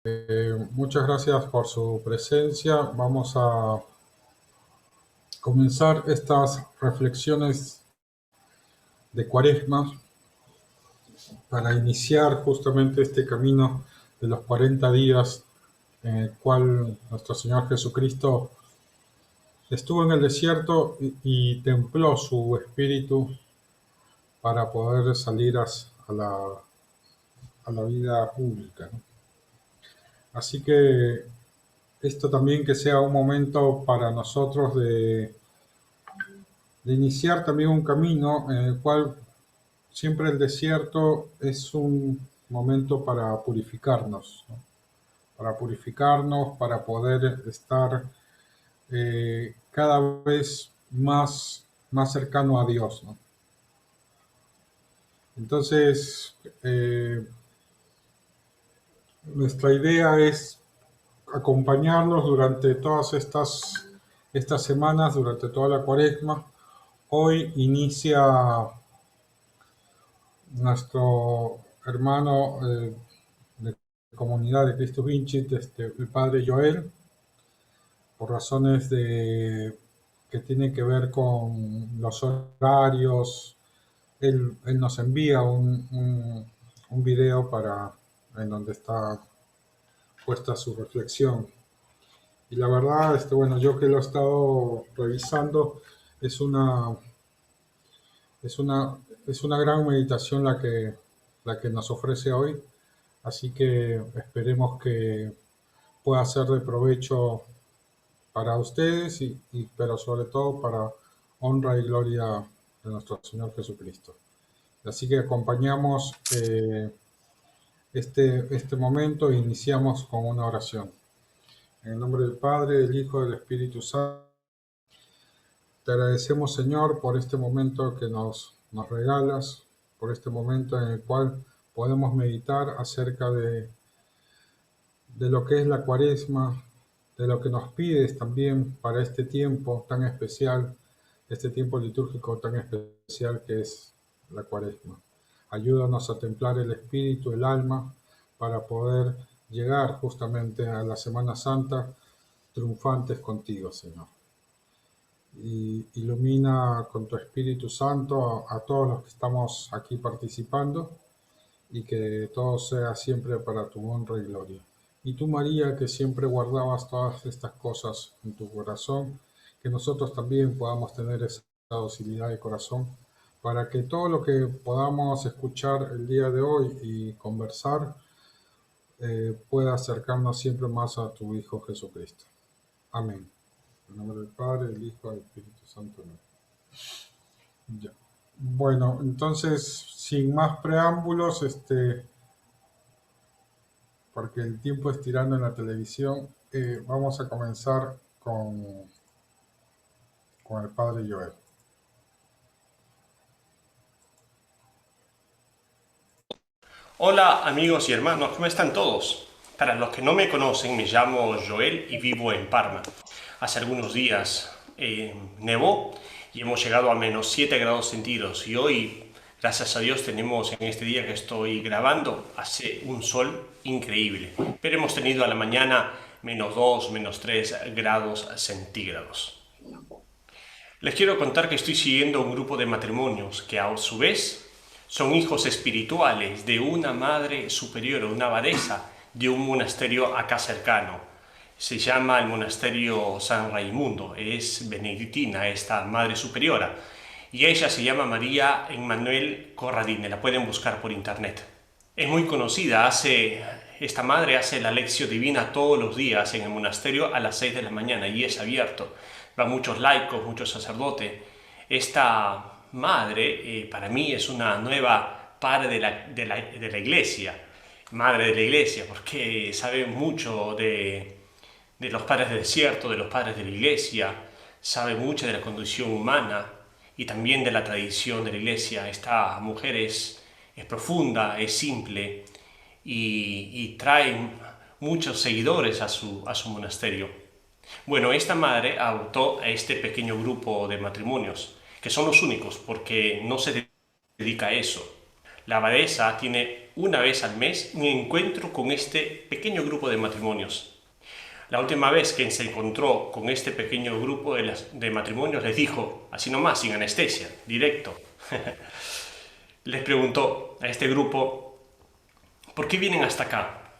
Muchas gracias por su presencia. Vamos a comenzar estas reflexiones de Cuaresma para iniciar justamente este camino de los 40 días en el cual nuestro Señor Jesucristo estuvo en el desierto y templó su espíritu para poder salir a la vida pública, ¿no? Así que esto también que sea un momento para nosotros de iniciar también un camino en el cual siempre el desierto es un momento para purificarnos, ¿no? Para purificarnos, para poder estar cada vez más cercano a Dios, ¿no? Entonces, nuestra idea es acompañarlos durante todas estas semanas, durante toda la cuaresma. Hoy inicia nuestro hermano de comunidad de Cristo Vincit, el padre Joel, por razones que tienen que ver con los horarios. Él nos envía un video en donde está puesta su reflexión. Y la verdad, bueno, yo que lo he estado revisando, es una, es una, es una gran meditación la que nos ofrece hoy. Así que esperemos que pueda ser de provecho para ustedes, pero sobre todo para honra y gloria de nuestro Señor Jesucristo. Así que acompañamos este momento e iniciamos con una oración. En el nombre del Padre, del Hijo y del Espíritu Santo, te agradecemos, Señor, por este momento que nos regalas, por este momento en el cual podemos meditar acerca de lo que es la cuaresma, de lo que nos pides también para este tiempo tan especial, este tiempo litúrgico tan especial que es la cuaresma. Ayúdanos a templar el espíritu, el alma, para poder llegar justamente a la Semana Santa triunfantes contigo, Señor. Y ilumina con tu Espíritu Santo a todos los que estamos aquí participando y que todo sea siempre para tu honra y gloria. Y tú, María, que siempre guardabas todas estas cosas en tu corazón, que nosotros también podamos tener esa docilidad de corazón para que todo lo que podamos escuchar el día de hoy y conversar pueda acercarnos siempre más a tu Hijo Jesucristo. Amén. En nombre del Padre, del Hijo y del Espíritu Santo. Amén. Ya. Bueno, entonces, sin más preámbulos, porque el tiempo es tirando en la televisión, vamos a comenzar con el padre Joel. Hola amigos y hermanos, ¿cómo están todos? Para los que no me conocen, me llamo Joel y vivo en Parma. Hace algunos días nevó y hemos llegado a -7 grados centígrados y hoy, gracias a Dios, tenemos en este día que estoy grabando, hace un sol increíble. Pero hemos tenido a la mañana -2, -3 grados centígrados. Les quiero contar que estoy siguiendo un grupo de matrimonios que a su vez son hijos espirituales de una madre superior, una abadesa de un monasterio acá cercano. Se llama el monasterio San Raimundo, es benedictina esta madre superiora. Y ella se llama María Emmanuel Corradine, la pueden buscar por internet. Es muy conocida, esta madre hace la lección divina todos los días en el monasterio a las 6 de la mañana y es abierto. Van muchos laicos, muchos sacerdotes. Esta madre para mí es una nueva padre de la iglesia, madre de la iglesia, porque sabe mucho de los padres del desierto, de los padres de la iglesia, sabe mucho de la condición humana y también de la tradición de la iglesia. Esta mujer es profunda, es simple y trae muchos seguidores a su monasterio. Bueno, esta madre adoptó a este pequeño grupo de matrimonios, que son los únicos porque no se dedica a eso. La abadesa tiene una vez al mes un encuentro con este pequeño grupo de matrimonios. La última vez que se encontró con este pequeño grupo de matrimonios les dijo, así nomás, sin anestesia, directo. Les preguntó a este grupo, ¿por qué vienen hasta acá?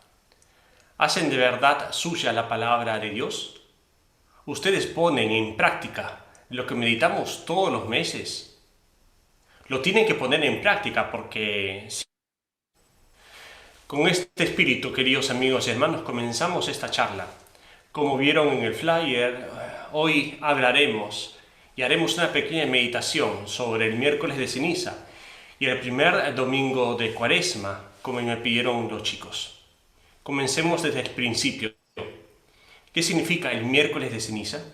¿Hacen de verdad suya la palabra de Dios? ¿Ustedes ponen en práctica lo que meditamos todos los meses? Lo tienen que poner en práctica porque... Con este espíritu, queridos amigos y hermanos, comenzamos esta charla. Como vieron en el flyer, hoy hablaremos y haremos una pequeña meditación sobre el miércoles de ceniza y el primer domingo de Cuaresma, como me pidieron los chicos. Comencemos desde el principio. ¿Qué significa el miércoles de ceniza?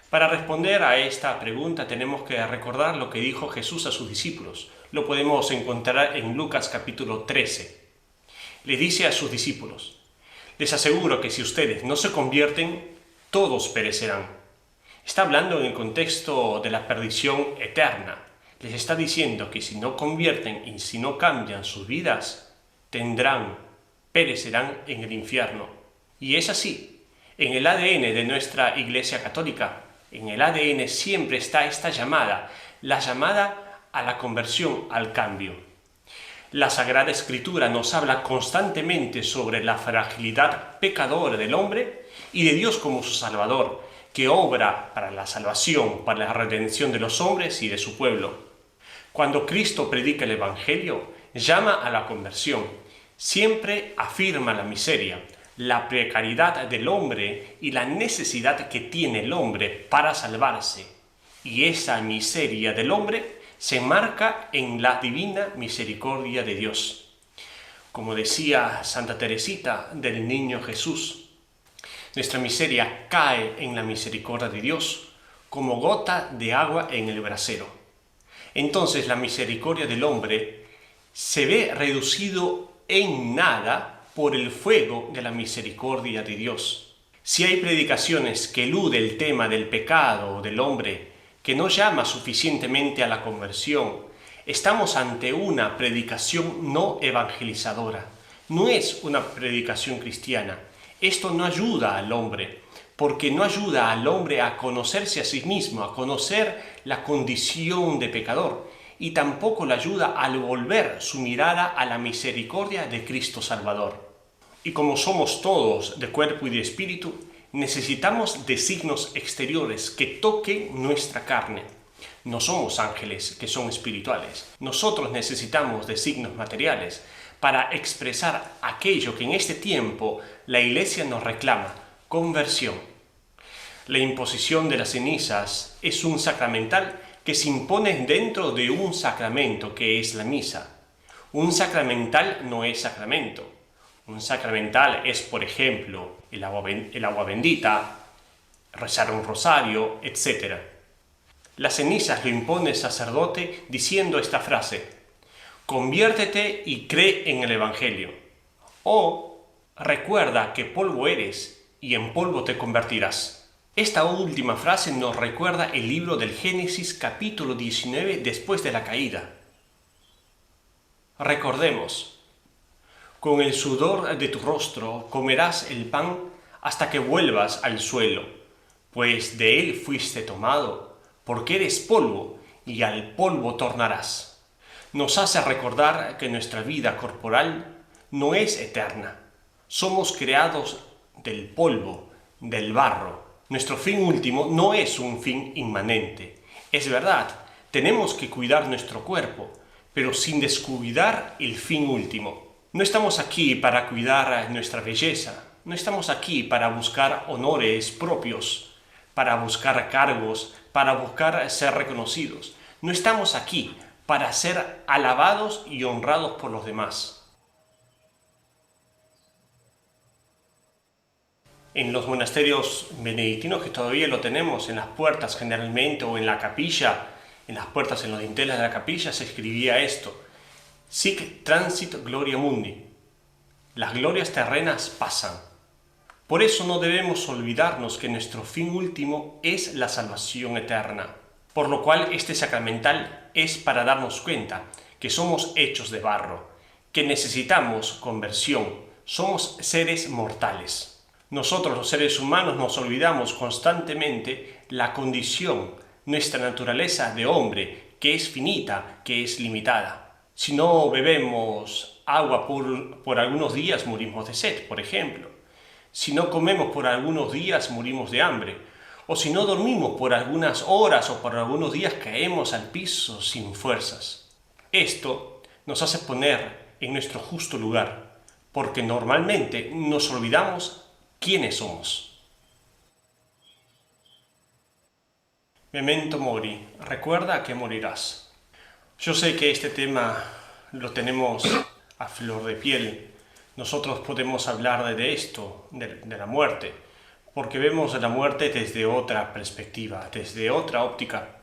Para responder a esta pregunta tenemos que recordar lo que dijo Jesús a sus discípulos. Lo podemos encontrar en Lucas capítulo 13. Les dice a sus discípulos, les aseguro que si ustedes no se convierten, todos perecerán. Está hablando en el contexto de la perdición eterna. Les está diciendo que si no convierten y si no cambian sus vidas, perecerán en el infierno. Y es así. En el ADN de nuestra Iglesia Católica, en el ADN siempre está esta llamada, la llamada a la conversión, al cambio. La Sagrada Escritura nos habla constantemente sobre la fragilidad pecadora del hombre y de Dios como su Salvador, que obra para la salvación, para la redención de los hombres y de su pueblo. Cuando Cristo predica el Evangelio, llama a la conversión, siempre afirma la miseria, la precariedad del hombre y la necesidad que tiene el hombre para salvarse. Y esa miseria del hombre se enmarca en la divina misericordia de Dios. Como decía Santa Teresita del Niño Jesús, nuestra miseria cae en la misericordia de Dios como gota de agua en el brasero. Entonces la misericordia del hombre se ve reducido en nada por el fuego de la misericordia de Dios. Si hay predicaciones que eluden el tema del pecado del hombre, que no llama suficientemente a la conversión, estamos ante una predicación no evangelizadora. No es una predicación cristiana. Esto no ayuda al hombre, porque no ayuda al hombre a conocerse a sí mismo, a conocer la condición de pecador, y tampoco le ayuda al volver su mirada a la misericordia de Cristo Salvador. Y como somos todos de cuerpo y de espíritu, necesitamos de signos exteriores que toquen nuestra carne. No somos ángeles que son espirituales. Nosotros necesitamos de signos materiales para expresar aquello que en este tiempo la Iglesia nos reclama, conversión. La imposición de las cenizas es un sacramental que se impone dentro de un sacramento que es la misa. Un sacramental no es sacramento. Un sacramental es, por ejemplo, el agua bendita, rezar un rosario, etc. Las cenizas lo impone el sacerdote diciendo esta frase: conviértete y cree en el Evangelio. O recuerda que polvo eres y en polvo te convertirás. Esta última frase nos recuerda el libro del Génesis capítulo 19 después de la caída. Recordemos, con el sudor de tu rostro comerás el pan hasta que vuelvas al suelo, pues de él fuiste tomado, porque eres polvo y al polvo tornarás. Nos hace recordar que nuestra vida corporal no es eterna. Somos creados del polvo, del barro. Nuestro fin último no es un fin inmanente. Es verdad, tenemos que cuidar nuestro cuerpo, pero sin descuidar el fin último. No estamos aquí para cuidar nuestra belleza, no estamos aquí para buscar honores propios, para buscar cargos, para buscar ser reconocidos. No estamos aquí para ser alabados y honrados por los demás. En los monasterios benedictinos, que todavía lo tenemos en las puertas generalmente, o en la capilla, en las puertas, en los dinteles de la capilla, se escribía esto: Sic transit gloria mundi. Las glorias terrenas pasan. Por eso no debemos olvidarnos que nuestro fin último es la salvación eterna. Por lo cual este sacramental es para darnos cuenta que somos hechos de barro, que necesitamos conversión, somos seres mortales. Nosotros los seres humanos nos olvidamos constantemente la condición, nuestra naturaleza de hombre, que es finita, que es limitada. Si no bebemos agua por algunos días, morimos de sed, por ejemplo. Si no comemos por algunos días, morimos de hambre. O si no dormimos por algunas horas o por algunos días, caemos al piso sin fuerzas. Esto nos hace poner en nuestro justo lugar, porque normalmente nos olvidamos quiénes somos. Memento mori, recuerda que morirás. Yo sé que este tema lo tenemos a flor de piel. Nosotros podemos hablar de esto, de la muerte, porque vemos la muerte desde otra perspectiva, desde otra óptica.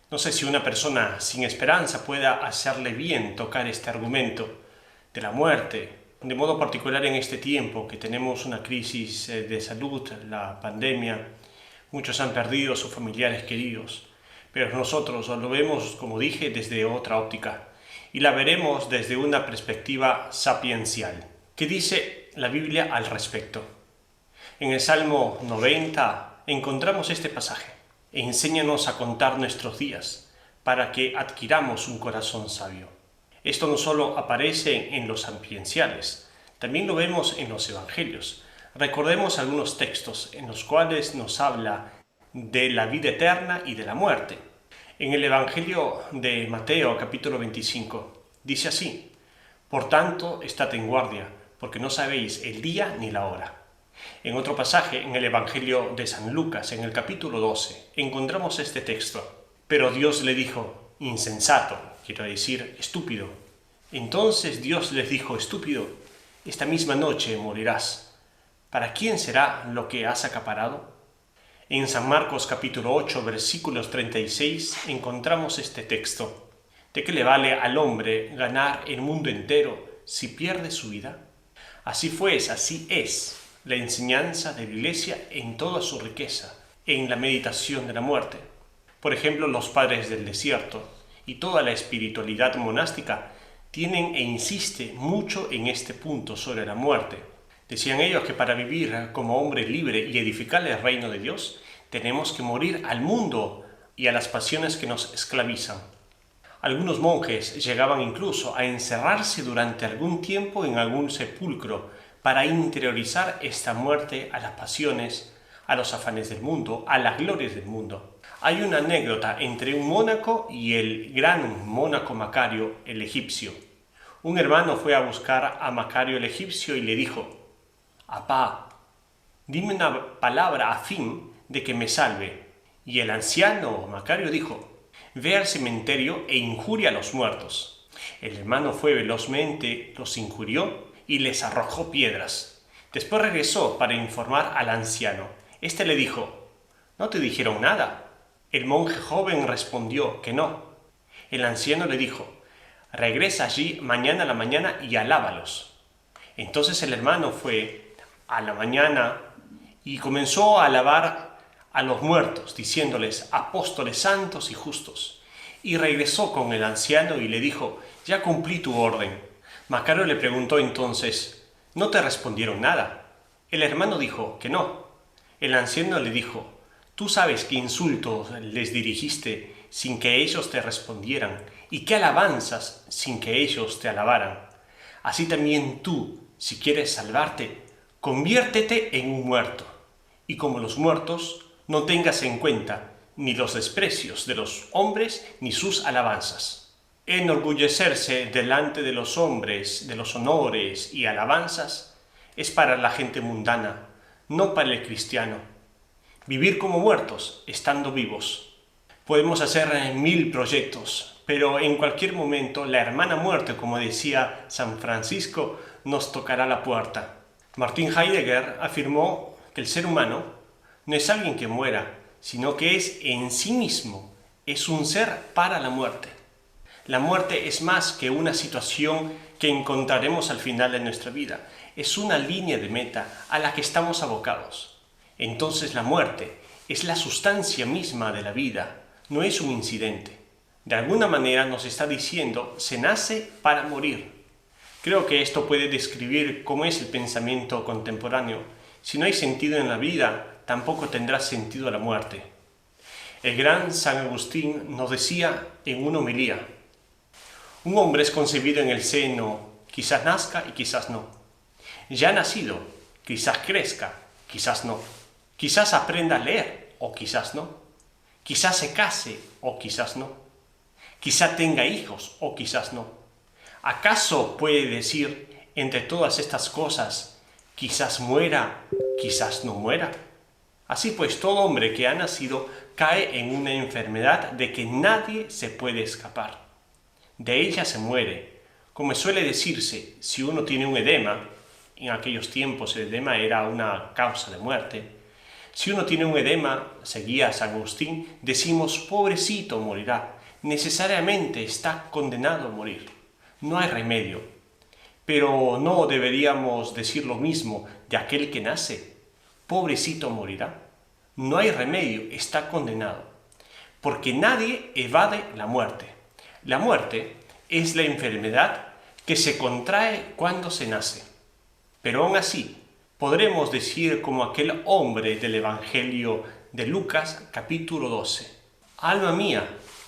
No sé si una persona sin esperanza pueda hacerle bien tocar este argumento de la muerte, de modo particular en este tiempo que tenemos una crisis de salud, la pandemia. Muchos han perdido a sus familiares queridos, pero nosotros lo vemos, como dije, desde otra óptica y la veremos desde una perspectiva sapiencial. ¿Qué dice la Biblia al respecto? En el Salmo 90 encontramos este pasaje. Enséñanos a contar nuestros días para que adquiramos un corazón sabio. Esto no solo aparece en los sapienciales, también lo vemos en los evangelios. Recordemos algunos textos en los cuales nos habla de la vida eterna y de la muerte. En el Evangelio de Mateo, capítulo 25, dice así: Por tanto, estad en guardia, porque no sabéis el día ni la hora. En otro pasaje, en el Evangelio de San Lucas, en el capítulo 12, encontramos este texto. Pero Dios le dijo, insensato, quiero decir, estúpido. Entonces Dios les dijo, estúpido, esta misma noche morirás. ¿Para quién será lo que has acaparado? En San Marcos capítulo 8, versículos 36, encontramos este texto. ¿De qué le vale al hombre ganar el mundo entero si pierde su vida? Así pues, así es la enseñanza de la Iglesia en toda su riqueza, en la meditación de la muerte. Por ejemplo, los padres del desierto y toda la espiritualidad monástica tienen e insiste mucho en este punto sobre la muerte. Decían ellos que para vivir como hombre libre y edificar el reino de Dios, tenemos que morir al mundo y a las pasiones que nos esclavizan. Algunos monjes llegaban incluso a encerrarse durante algún tiempo en algún sepulcro para interiorizar esta muerte a las pasiones, a los afanes del mundo, a las glorias del mundo. Hay una anécdota entre un mónaco y el gran mónaco Macario el egipcio. Un hermano fue a buscar a Macario el egipcio y le dijo: «Apá, dime una palabra a fin de que me salve». Y el anciano Macario dijo: «Ve al cementerio e injuria a los muertos». El hermano fue velozmente, los injurió y les arrojó piedras. Después regresó para informar al anciano. Este le dijo: «¿No te dijeron nada?». El monje joven respondió que no. El anciano le dijo: «Regresa allí mañana a la mañana y alábalos». Entonces el hermano fue a la mañana y comenzó a alabar a los muertos, diciéndoles: «Apóstoles santos y justos». Y regresó con el anciano y le dijo: «Ya cumplí tu orden». Macario le preguntó entonces: «¿No te respondieron nada?». El hermano dijo que no. El anciano le dijo: «Tú sabes qué insultos les dirigiste sin que ellos te respondieran, y qué alabanzas sin que ellos te alabaran. Así también tú, si quieres salvarte, conviértete en un muerto, y como los muertos, no tengas en cuenta ni los desprecios de los hombres ni sus alabanzas». Enorgullecerse delante de los hombres, de los honores y alabanzas, es para la gente mundana, no para el cristiano. Vivir como muertos, estando vivos. Podemos hacer 1000 proyectos, pero en cualquier momento la hermana muerte, como decía San Francisco, nos tocará la puerta. Martin Heidegger afirmó que el ser humano no es alguien que muera, sino que es en sí mismo, es un ser para la muerte. La muerte es más que una situación que encontraremos al final de nuestra vida, es una línea de meta a la que estamos abocados. Entonces la muerte es la sustancia misma de la vida, no es un incidente. De alguna manera nos está diciendo, se nace para morir. Creo que esto puede describir cómo es el pensamiento contemporáneo. Si no hay sentido en la vida, tampoco tendrá sentido la muerte. El gran San Agustín nos decía en una homilía, un hombre es concebido en el seno, quizás nazca y quizás no. Ya ha nacido, quizás crezca, quizás no. Quizás aprenda a leer o quizás no. Quizás se case o quizás no. Quizás tenga hijos o quizás no. ¿Acaso puede decir entre todas estas cosas, quizás muera, quizás no muera? Así pues, todo hombre que ha nacido cae en una enfermedad de que nadie se puede escapar. De ella se muere. Como suele decirse, si uno tiene un edema, en aquellos tiempos el edema era una causa de muerte, si uno tiene un edema, seguía San Agustín, decimos, pobrecito morirá, necesariamente está condenado a morir. No hay remedio. Pero no deberíamos decir lo mismo de aquel que nace. Pobrecito morirá. No hay remedio, está condenado. Porque nadie evade la muerte. La muerte es la enfermedad que se contrae cuando se nace. Pero aún así, podremos decir como aquel hombre del Evangelio de Lucas, capítulo 12. Alma mía,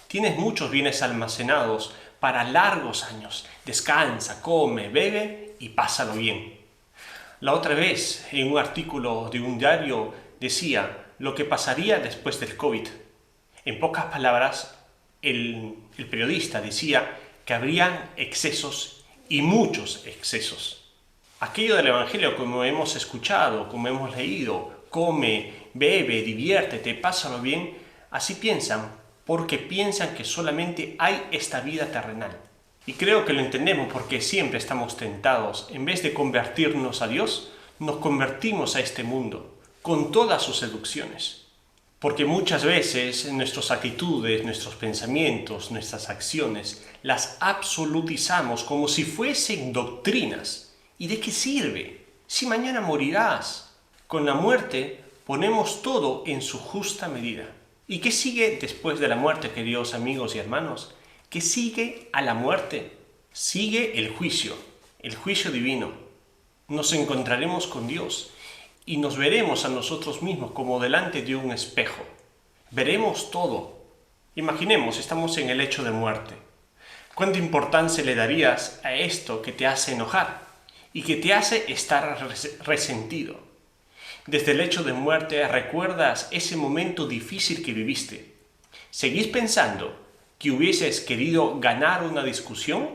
tienes muchos bienes almacenados para largos años. Descansa, come, bebe y pásalo bien. La otra vez, en un artículo de un diario, decía lo que pasaría después del COVID. En pocas palabras, el periodista decía que habrían excesos y muchos excesos. Aquello del Evangelio, como hemos escuchado, como hemos leído, come, bebe, diviértete, pásalo bien, así piensan, porque piensan que solamente hay esta vida terrenal. Y creo que lo entendemos porque siempre estamos tentados, en vez de convertirnos a Dios, nos convertimos a este mundo, con todas sus seducciones. Porque muchas veces nuestras actitudes, nuestros pensamientos, nuestras acciones, las absolutizamos como si fuesen doctrinas. ¿Y de qué sirve? Si mañana morirás. Con la muerte ponemos todo en su justa medida. ¿Y qué sigue después de la muerte, queridos amigos y hermanos? ¿Qué sigue a la muerte? Sigue el juicio divino. Nos encontraremos con Dios y nos veremos a nosotros mismos como delante de un espejo. Veremos todo. Imaginemos, estamos en el lecho de muerte. ¿Cuánta importancia le darías a esto que te hace enojar y que te hace estar resentido? Desde el lecho de muerte recuerdas ese momento difícil que viviste. ¿Seguís pensando que hubieses querido ganar una discusión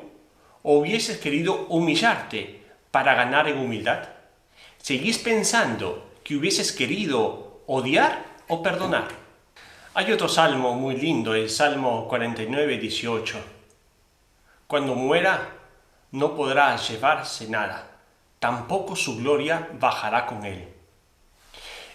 o hubieses querido humillarte para ganar en humildad? ¿Seguís pensando que hubieses querido odiar o perdonar? Hay otro salmo muy lindo, el Salmo 49, 18. Cuando muera, no podrá llevarse nada, tampoco su gloria bajará con él.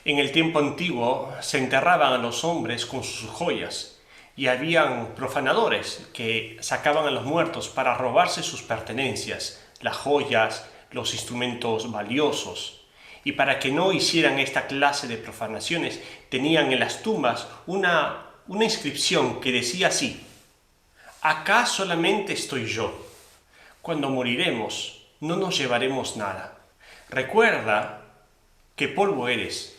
En el tiempo antiguo se enterraban a los hombres con sus joyas y habían profanadores que sacaban a los muertos para robarse sus pertenencias, las joyas, los instrumentos valiosos. Y para que no hicieran esta clase de profanaciones, tenían en las tumbas una inscripción que decía así: acá solamente estoy yo. Cuando moriremos, no nos llevaremos nada. Recuerda que polvo eres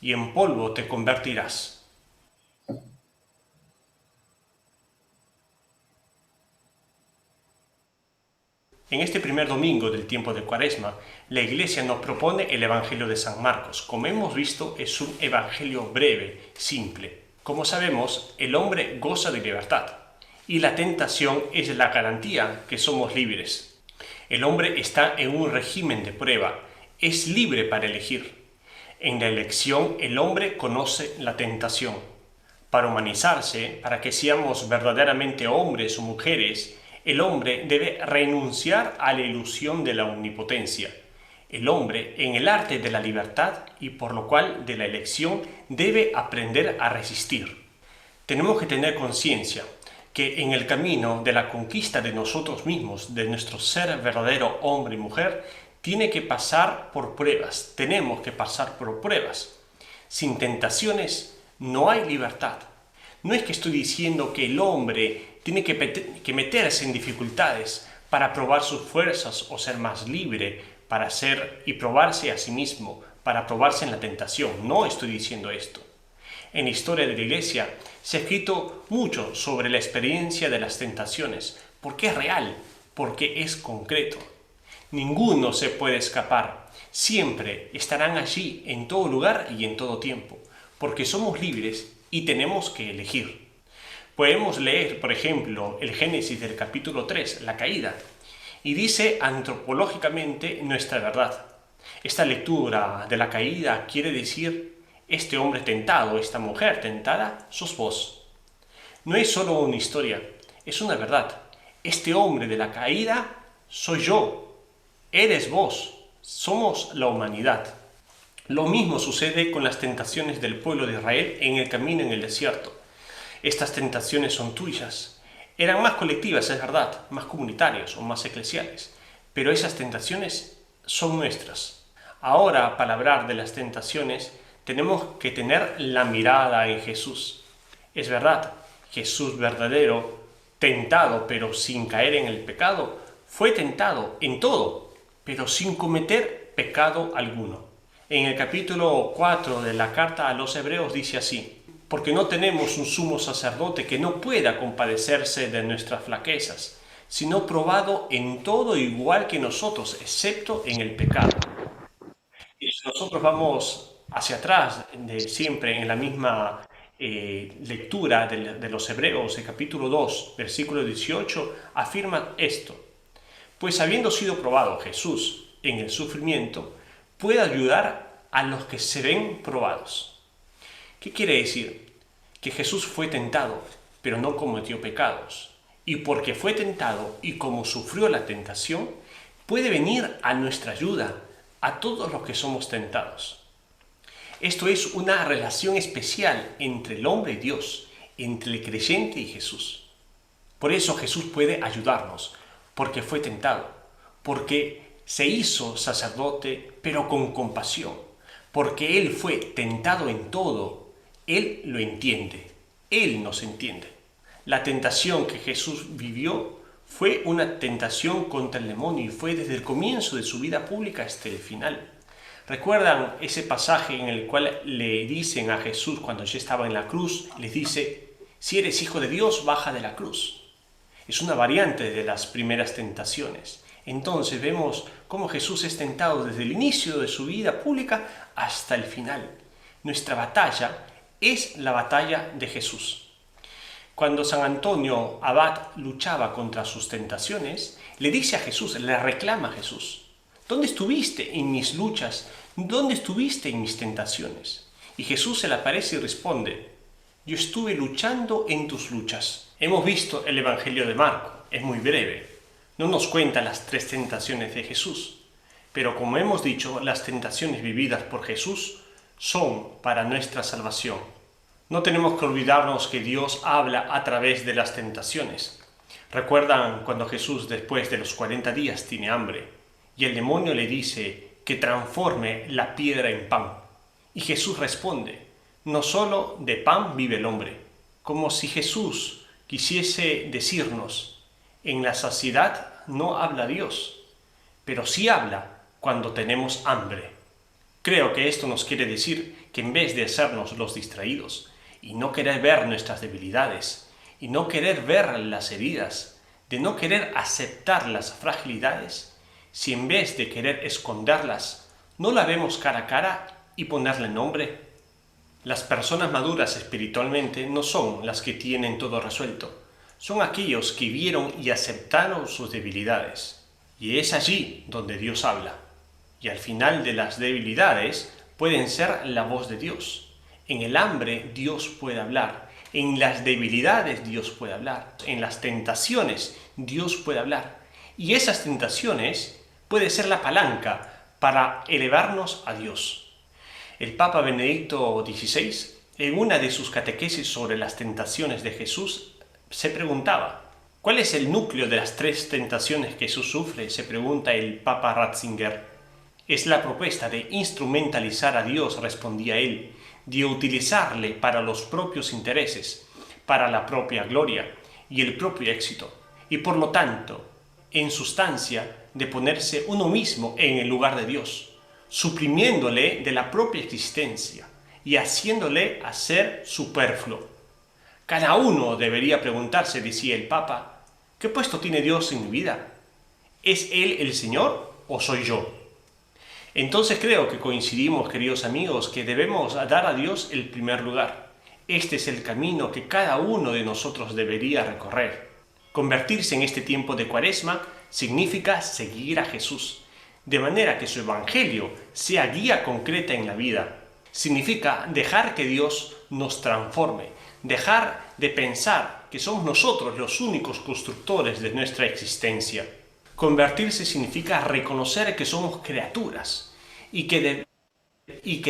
y en polvo te convertirás. En este primer domingo del tiempo de Cuaresma, la Iglesia nos propone el Evangelio de San Marcos. Como hemos visto, es un evangelio breve, simple. Como sabemos, el hombre goza de libertad y la tentación es la garantía que somos libres. El hombre está en un régimen de prueba, es libre para elegir. En la elección, el hombre conoce la tentación. Para humanizarse, para que seamos verdaderamente hombres o mujeres, el hombre debe renunciar a la ilusión de la omnipotencia. El hombre, en el arte de la libertad y por lo cual de la elección, debe aprender a resistir. Tenemos que tener conciencia que en el camino de la conquista de nosotros mismos, de nuestro ser verdadero hombre y mujer, tiene que pasar por pruebas. Tenemos que pasar por pruebas. Sin tentaciones no hay libertad. No es que estoy diciendo que el hombre tiene que meterse en dificultades para probar sus fuerzas o ser más libre para ser y probarse a sí mismo, para probarse en la tentación. No estoy diciendo esto. En la historia de la Iglesia se ha escrito mucho sobre la experiencia de las tentaciones, porque es real, porque es concreto. Ninguno se puede escapar. Siempre estarán allí en todo lugar y en todo tiempo, porque somos libres y tenemos que elegir. Podemos leer, por ejemplo, el Génesis del capítulo 3, la caída, y dice antropológicamente nuestra verdad. Esta lectura de la caída quiere decir: este hombre tentado, esta mujer tentada, sos vos. No es solo una historia, es una verdad. Este hombre de la caída soy yo, eres vos, somos la humanidad. Lo mismo sucede con las tentaciones del pueblo de Israel en el camino en el desierto. Estas tentaciones son tuyas. Eran más colectivas, es verdad, más comunitarias o más eclesiales, pero esas tentaciones son nuestras. Ahora, para hablar de las tentaciones, tenemos que tener la mirada en Jesús. Es verdad, Jesús verdadero, tentado pero sin caer en el pecado, fue tentado en todo, pero sin cometer pecado alguno. En el capítulo 4 de la carta a los Hebreos dice así: porque no tenemos un sumo sacerdote que no pueda compadecerse de nuestras flaquezas, sino probado en todo igual que nosotros, excepto en el pecado. Y si nosotros vamos hacia atrás, siempre en la misma lectura de los Hebreos, el capítulo 2, versículo 18, afirma esto: pues habiendo sido probado Jesús en el sufrimiento, puede ayudar a los que se ven probados. ¿Qué quiere decir? Que Jesús fue tentado, pero no cometió pecados. Y porque fue tentado y como sufrió la tentación, puede venir a nuestra ayuda, a todos los que somos tentados. Esto es una relación especial entre el hombre y Dios, entre el creyente y Jesús. Por eso Jesús puede ayudarnos, porque fue tentado, porque se hizo sacerdote, pero con compasión, porque Él fue tentado en todo. Él lo entiende, Él nos entiende. La tentación que Jesús vivió fue una tentación contra el demonio y fue desde el comienzo de su vida pública hasta el final. ¿Recuerdan ese pasaje en el cual le dicen a Jesús cuando ya estaba en la cruz? Les dice: si eres hijo de Dios, baja de la cruz. Es una variante de las primeras tentaciones. Entonces vemos cómo Jesús es tentado desde el inicio de su vida pública hasta el final. Nuestra batalla es la batalla de Jesús. Cuando San Antonio Abad luchaba contra sus tentaciones, le dice a Jesús, le reclama a Jesús: ¿dónde estuviste en mis luchas? ¿Dónde estuviste en mis tentaciones? Y Jesús se le aparece y responde: yo estuve luchando en tus luchas. Hemos visto el Evangelio de Marco, es muy breve. No nos cuenta las 3 tentaciones de Jesús, pero como hemos dicho, las tentaciones vividas por Jesús son para nuestra salvación. No tenemos que olvidarnos que Dios habla a través de las tentaciones. ¿Recuerdan cuando Jesús después de los 40 días tiene hambre y el demonio le dice que transforme la piedra en pan? Y Jesús responde: no solo de pan vive el hombre. Como si Jesús quisiese decirnos: en la saciedad no habla Dios, pero sí habla cuando tenemos hambre. Creo que esto nos quiere decir que en vez de hacernos los distraídos y no querer ver nuestras debilidades y no querer ver las heridas, de no querer aceptar las fragilidades, si en vez de querer esconderlas, no la vemos cara a cara y ponerle nombre. Las personas maduras espiritualmente no son las que tienen todo resuelto, son aquellos que vieron y aceptaron sus debilidades. Y es allí donde Dios habla. Y al final de las debilidades pueden ser la voz de Dios. En el hambre Dios puede hablar, en las debilidades Dios puede hablar, en las tentaciones Dios puede hablar. Y esas tentaciones pueden ser la palanca para elevarnos a Dios. El Papa Benedicto XVI, en una de sus catequesis sobre las tentaciones de Jesús, se preguntaba: ¿cuál es el núcleo de las 3 tentaciones que Jesús sufre? Se pregunta el Papa Ratzinger. Es la propuesta de instrumentalizar a Dios, respondía él, de utilizarle para los propios intereses, para la propia gloria y el propio éxito, y por lo tanto, en sustancia, de ponerse uno mismo en el lugar de Dios, suprimiéndole de la propia existencia y haciéndole a ser superfluo. Cada uno debería preguntarse, decía el Papa, ¿qué puesto tiene Dios en mi vida? ¿Es Él el Señor o soy yo? Entonces creo que coincidimos, queridos amigos, que debemos dar a Dios el primer lugar. Este es el camino que cada uno de nosotros debería recorrer. Convertirse en este tiempo de Cuaresma significa seguir a Jesús, de manera que su Evangelio sea guía concreta en la vida. Significa dejar que Dios nos transforme, dejar de pensar que somos nosotros los únicos constructores de nuestra existencia. Convertirse significa reconocer que somos criaturas y que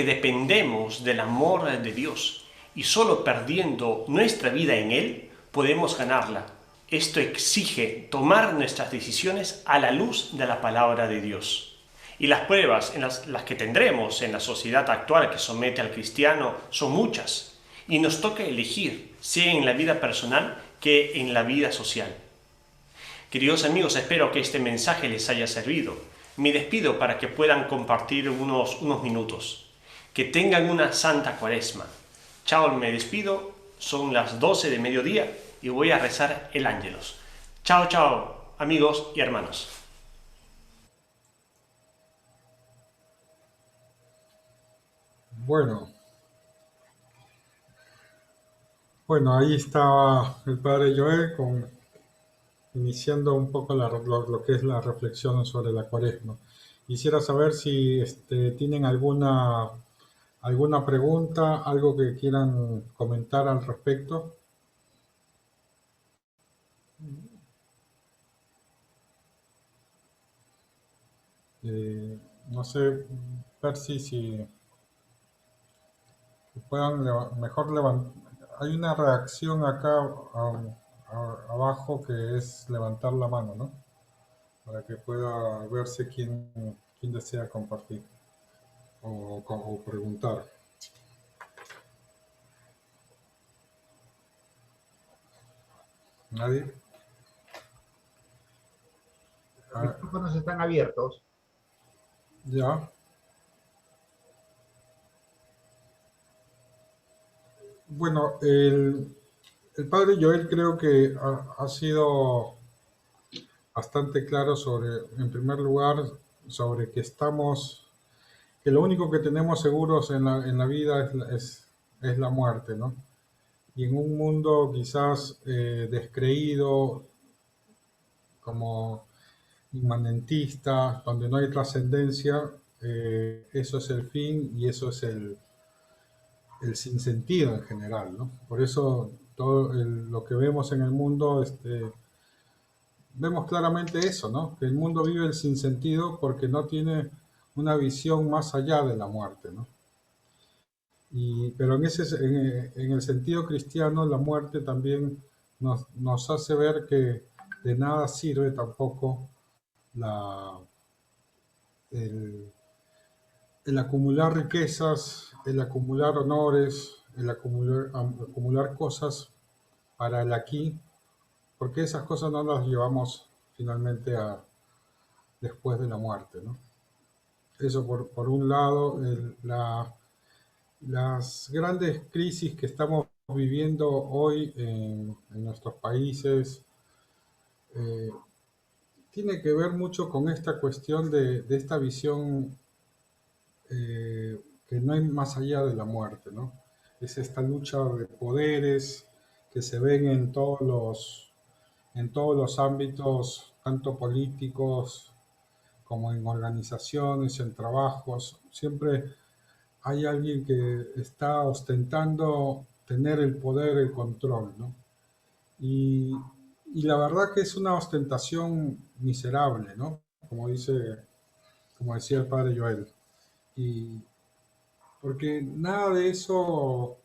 dependemos del amor de Dios, y solo perdiendo nuestra vida en Él podemos ganarla. Esto exige tomar nuestras decisiones a la luz de la palabra de Dios. Y las pruebas en las que tendremos en la sociedad actual que somete al cristiano son muchas, y nos toca elegir, sea en la vida personal que en la vida social. Queridos amigos, espero que este mensaje les haya servido. Me despido para que puedan compartir unos minutos. Que tengan una santa Cuaresma. Chao, me despido. Son las 12 de mediodía y voy a rezar el Ángelus. Chao, chao, amigos y hermanos. Bueno, ahí estaba el padre Joel iniciando un poco lo que es la reflexión sobre la Cuaresma. Quisiera saber si tienen alguna pregunta, algo que quieran comentar al respecto. No sé, Percy, si puedan mejor levantar. Hay una reacción acá abajo que es levantar la mano, ¿no? Para que pueda verse quién desea compartir o preguntar. ¿Nadie? Los micrófonos están abiertos. Ya. Bueno, el padre Joel creo que ha sido bastante claro en primer lugar, sobre que lo único que tenemos seguros en la vida es la muerte, ¿no? Y en un mundo quizás descreído, como inmanentista, donde no hay trascendencia, eso es el fin y eso es el sinsentido en general, ¿no? Por eso todo lo que vemos en el mundo, vemos claramente eso, ¿no? Que el mundo vive el sinsentido porque no tiene una visión más allá de la muerte, ¿no? Pero en el sentido cristiano, la muerte también nos hace ver que de nada sirve tampoco el, el acumular riquezas, el acumular honores, el acumular cosas para el aquí, porque esas cosas no las llevamos finalmente después de la muerte, ¿no? Eso por un lado, las grandes crisis que estamos viviendo hoy en nuestros países eh, tiene que ver mucho con esta cuestión de esta visión que no hay más allá de la muerte, ¿no? Es esta lucha de poderes que se ven en todos los ámbitos, tanto políticos como en organizaciones, en trabajos. Siempre hay alguien que está ostentando tener el poder, el control, ¿no? Y, y la verdad que es una ostentación miserable, ¿no? Como decía el padre Joel. Y porque nada de eso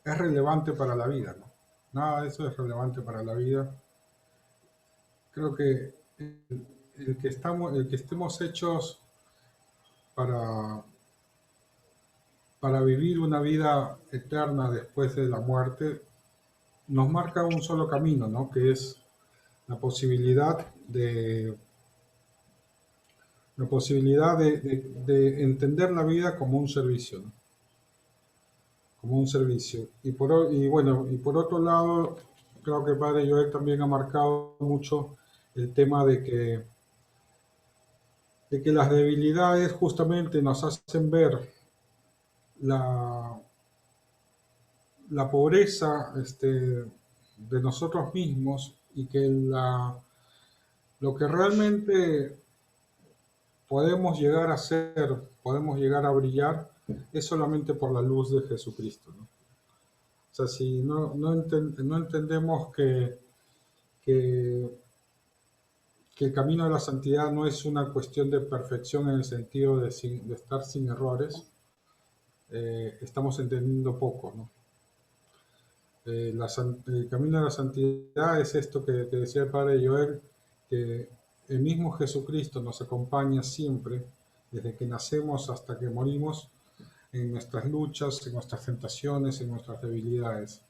es relevante para la vida, ¿no? Nada de eso es relevante para la vida. Creo que el que estemos hechos para, para vivir una vida eterna después de la muerte, nos marca un solo camino, ¿no? Que es la posibilidad de entender la vida como un servicio, ¿no? Como un servicio. Y por otro lado, creo que el padre Joel también ha marcado mucho el tema de que las debilidades justamente nos hacen ver la, la pobreza de nosotros mismos y que lo que realmente podemos llegar a ser, podemos llegar a brillar, es solamente por la luz de Jesucristo, ¿no? O sea, si no entendemos que, que el camino de la santidad no es una cuestión de perfección en el sentido de estar sin errores, estamos entendiendo poco, ¿no? El camino de la santidad es esto que decía el padre Joel, que el mismo Jesucristo nos acompaña siempre, desde que nacemos hasta que morimos, en nuestras luchas, en nuestras tentaciones, en nuestras debilidades.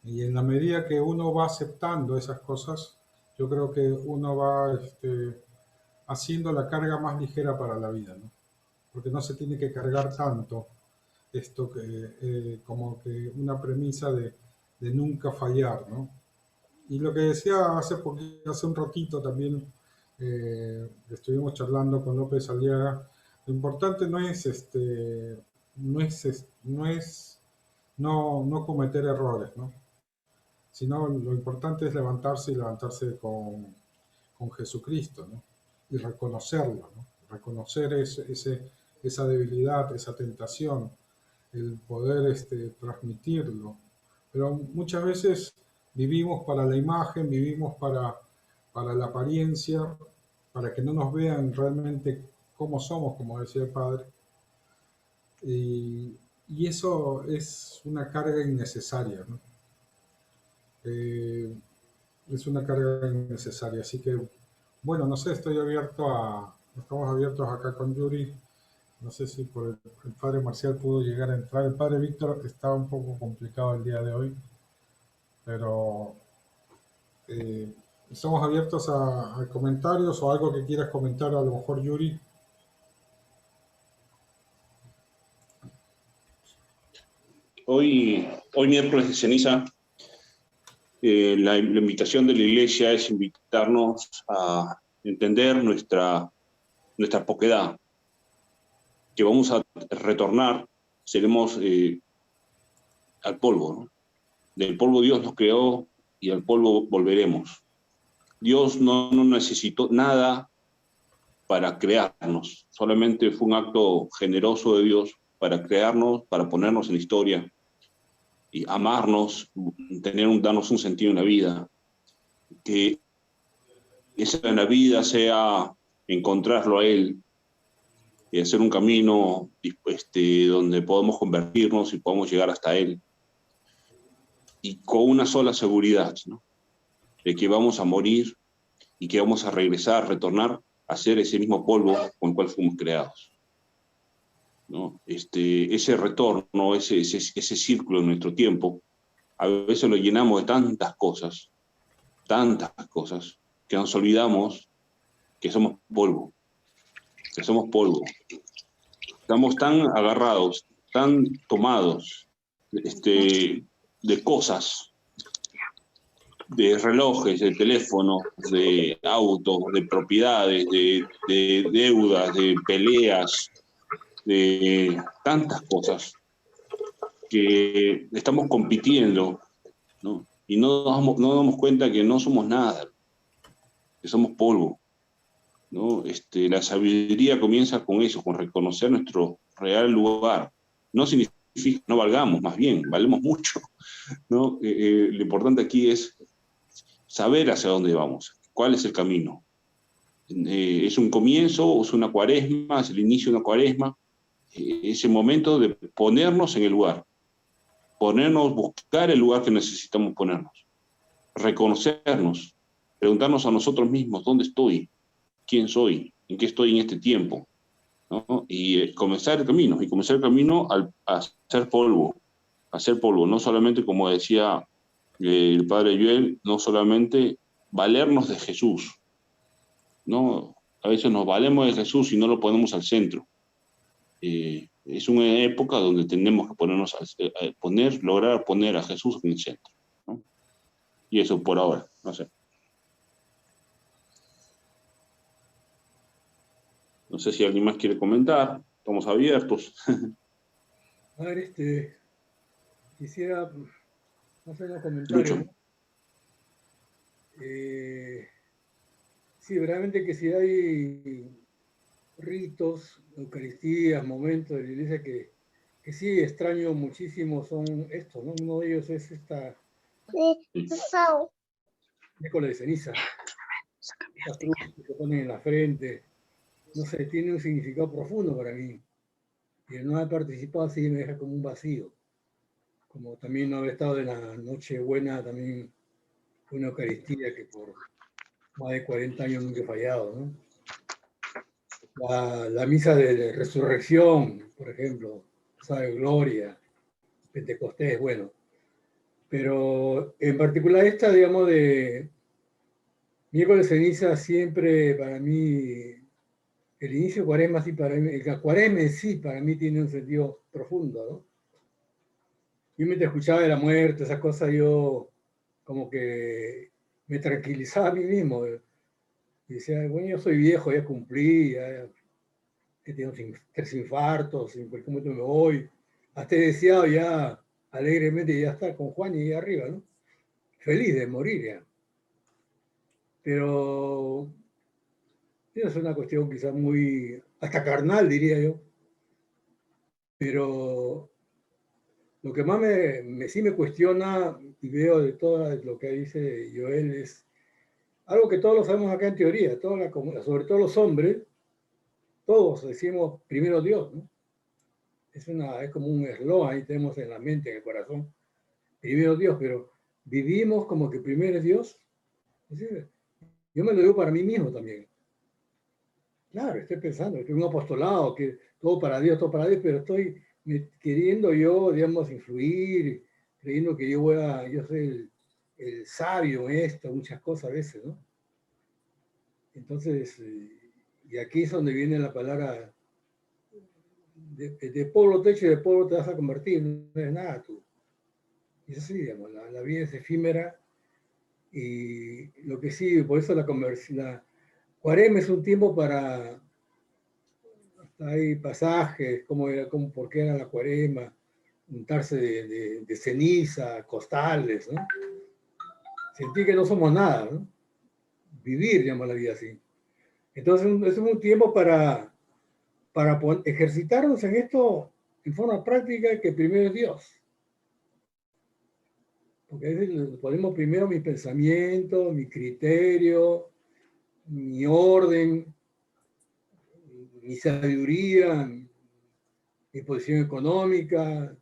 Y en la medida que uno va aceptando esas cosas, yo creo que uno va haciendo la carga más ligera para la vida, ¿no? Porque no se tiene que cargar tanto esto como que una premisa de nunca fallar, ¿no? Y lo que decía hace un ratito también, estuvimos charlando con López Aliaga, lo importante no es no cometer errores, ¿no? Sino lo importante es levantarse y levantarse con Jesucristo, ¿no? Y reconocerlo, ¿no? Reconocer esa debilidad, esa tentación, el poder transmitirlo. Pero muchas veces vivimos para la imagen, vivimos para la apariencia, para que no nos vean realmente cómo somos, como decía el Padre. Y eso es una carga innecesaria, ¿no? Eh, es una carga innecesaria. Así que, bueno, no sé, estamos abiertos acá con Yuri. No sé si por el padre Marcial pudo llegar a entrar. El padre Víctor estaba un poco complicado el día de hoy, pero eh, estamos abiertos a comentarios o algo que quieras comentar, a lo mejor Yuri. Hoy miércoles de ceniza, la invitación de la Iglesia es invitarnos a entender nuestra poquedad, que vamos a retornar, seremos al polvo, ¿no? Del polvo Dios nos creó y al polvo volveremos. Dios no necesitó nada para crearnos, solamente fue un acto generoso de Dios para crearnos, para ponernos en la historia y amarnos, darnos un sentido en la vida, que esa en la vida sea encontrarlo a Él y hacer un camino donde podamos convertirnos y podamos llegar hasta Él, y con una sola seguridad, ¿no? De que vamos a morir y que vamos a regresar, retornar a ser ese mismo polvo con el cual fuimos creados, ¿no? Ese retorno, ese círculo en nuestro tiempo, a veces lo llenamos de tantas cosas, que nos olvidamos que somos polvo, Estamos tan agarrados, tan tomados de cosas, de relojes, de teléfonos, de autos, de propiedades, de deudas, de peleas, de tantas cosas que estamos compitiendo, ¿no? Y no nos damos cuenta que no somos nada, que somos polvo, ¿no? La sabiduría comienza con eso, con reconocer nuestro real lugar. No significa que no valgamos, más bien, valemos mucho, ¿no? Lo importante aquí es saber hacia dónde vamos, cuál es el camino. ¿Es un comienzo, es una cuaresma, es el inicio de una cuaresma? Ese momento de ponernos en el lugar, buscar el lugar que necesitamos ponernos, reconocernos, preguntarnos a nosotros mismos, ¿dónde estoy? ¿Quién soy? ¿En qué estoy en este tiempo? ¿No? Y comenzar el camino, a ser polvo, no solamente, como decía el padre Yuel, no solamente valernos de Jesús, ¿no? A veces nos valemos de Jesús y no lo ponemos al centro. Es una época donde tenemos que ponernos lograr poner a Jesús en el centro, ¿no? Y eso por ahora, no sé. No sé si alguien más quiere comentar. Estamos abiertos. A ver, quisiera hacer un comentario, Lucho. ¿no? Sí, realmente que si hay ritos, eucaristías, momentos de la iglesia que sí extraño muchísimo son estos, ¿no? Uno de ellos es esta miércoles de ceniza, esta cruz que se pone en la frente, no sé, tiene un significado profundo para mí. Y el no haber participado así me deja como un vacío. Como también no haber estado en la Nochebuena, también una Eucaristía que por más de 40 años nunca he fallado, ¿no? La misa de resurrección, por ejemplo, esa de gloria, Pentecostés, bueno. Pero en particular esta, digamos, de miércoles de ceniza, siempre para mí, el inicio de Cuaresma, sí, para mí, el Cuaresma en sí, para mí tiene un sentido profundo, ¿no? Yo mientras escuchaba de la muerte, esas cosas, yo como que me tranquilizaba a mí mismo. Y decía, bueno, yo soy viejo, ya cumplí, ya he tenido 3 infartos, en cualquier momento me voy. Hasta he deseado ya alegremente ya estar con Juan y ahí arriba, ¿no? Feliz de morir ya. Pero es una cuestión quizás muy, hasta carnal, diría yo. Pero lo que más sí me cuestiona y veo de todo lo que dice Joel es algo que todos lo sabemos acá en teoría, sobre todo los hombres, todos decimos primero Dios, ¿no? Es como un eslogan ahí tenemos en la mente, en el corazón, primero Dios, pero vivimos como que primero es Dios. Es decir, yo me lo digo para mí mismo también. Claro, estoy pensando, estoy en un apostolado, que todo para Dios, pero estoy queriendo yo, digamos, influir, creyendo que yo soy el sabio en esto, muchas cosas a veces, ¿no? Entonces, y aquí es donde viene la palabra, de polvo te echo y de polvo te vas a convertir, no es nada tú. Y es así, digamos, la vida es efímera y lo que sí, por eso la Cuaresma es un tiempo para, hay pasajes, por qué era la Cuaresma, untarse de ceniza, costales, ¿no? Sentir que no somos nada, ¿no? Vivir, digamos, la vida así. Entonces, es un tiempo para ejercitarnos en esto en forma práctica, que primero es Dios. Porque a veces ponemos primero mi pensamiento, mi criterio, mi orden, mi sabiduría, mi posición económica,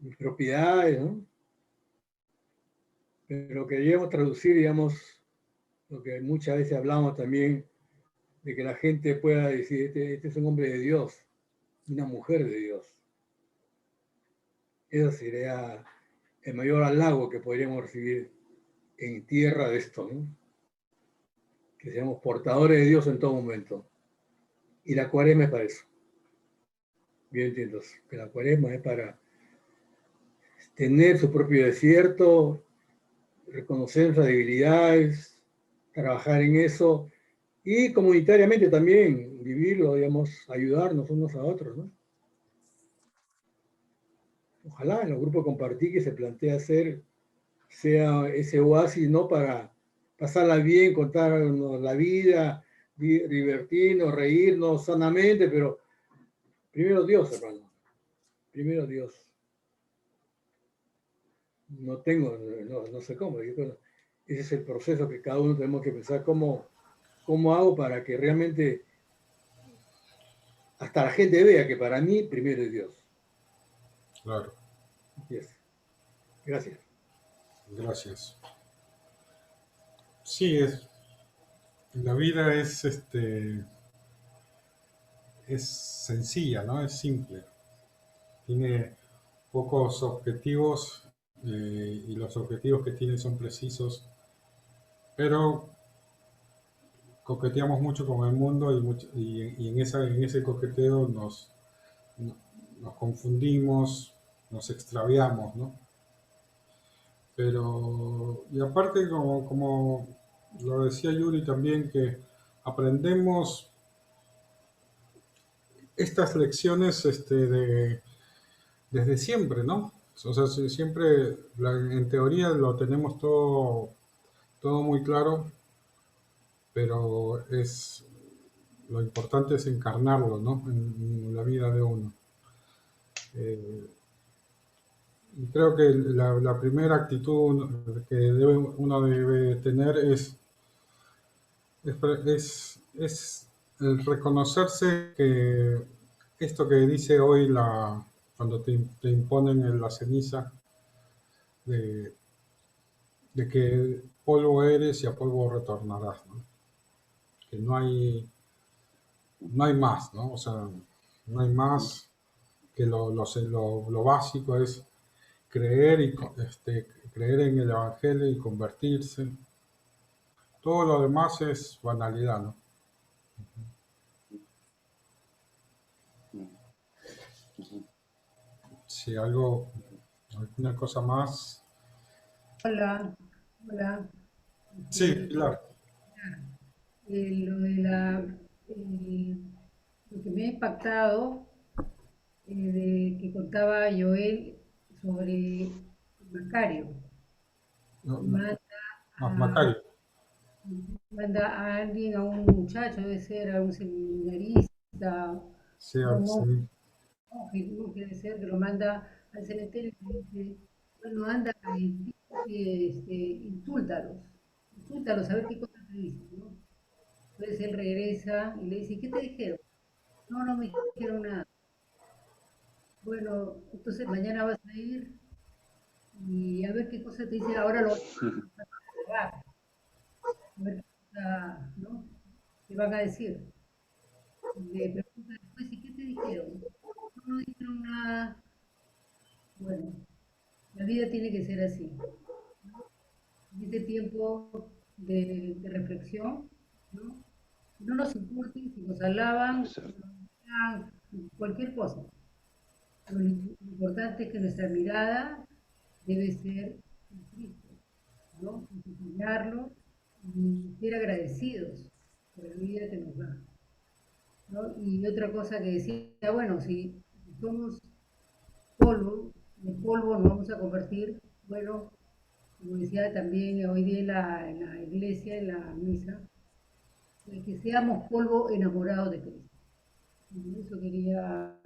mis propiedades, ¿no? Pero que debemos traducir, digamos, lo que muchas veces hablamos también, de que la gente pueda decir, este es un hombre de Dios, una mujer de Dios. Eso sería el mayor halago que podríamos recibir en tierra de esto, ¿no? Que seamos portadores de Dios en todo momento. Y la Cuaresma es para eso. Bien entiendo, que la Cuaresma es para tener su propio desierto, reconocer nuestras debilidades, trabajar en eso y comunitariamente también vivirlo, digamos, ayudarnos unos a otros, ¿no? Ojalá en los grupos compartir que se plantea hacer sea ese oasis, no para pasarla bien, contarnos la vida, divertirnos, reírnos sanamente, pero primero Dios, hermano, primero Dios. No sé cómo, ese es el proceso que cada uno tenemos que pensar cómo hago para que realmente hasta la gente vea que para mí primero es Dios. Claro. Yes. Gracias. Gracias. Sí, la vida es sencilla, ¿no? Es simple. Tiene pocos objetivos y los objetivos que tiene son precisos, pero coqueteamos mucho con el mundo y en ese coqueteo nos confundimos, nos extraviamos, ¿no? Pero, y aparte, como lo decía Yuri también, que aprendemos estas lecciones desde siempre, ¿no? O sea, siempre, en teoría lo tenemos todo muy claro, pero lo importante es encarnarlo, ¿no? En la vida de uno. Y creo que la primera actitud que uno debe tener es el reconocerse que esto que dice hoy cuando te imponen en la ceniza, de, de que polvo eres y a polvo retornarás, ¿no? Que no hay más, ¿no? O sea, no hay más que lo básico es creer en el Evangelio y convertirse. Todo lo demás es banalidad, ¿no? Si alguna cosa más. Hola, hola. Sí, Eh, claro. lo de lo que me ha impactado, de que contaba Joel sobre Macario. No, no, Manda a, Macario. manda a alguien, a un muchacho, debe ser, a un seminarista, Sí, un sí, monje debe ser, que lo manda al cementerio y le dice, bueno, anda, insúltalos, a ver qué cosa te dicen, ¿no? Entonces él regresa y le dice, ¿qué te dijeron? No, no me dijeron nada. Bueno, entonces mañana vas a ir y a ver qué cosa te dice. Ahora lo vas a grabar, a ver qué cosa, ¿no? Te van a decir. Le pregunta después, ¿y qué te dijeron? No, no dijeron nada. Bueno, la vida tiene que ser así. En este tiempo de reflexión, ¿no? No nos importen si nos alaban, si nos alaban, cualquier cosa. Lo importante es que nuestra mirada debe ser en Cristo, ¿no? Enseñarlo y ser agradecidos por la vida que nos da, ¿no? Y otra cosa que decía, bueno, si somos polvo, de polvo nos vamos a convertir, bueno, como decía también hoy día en la iglesia, en la misa, que seamos polvo enamorado de Cristo. Y eso quería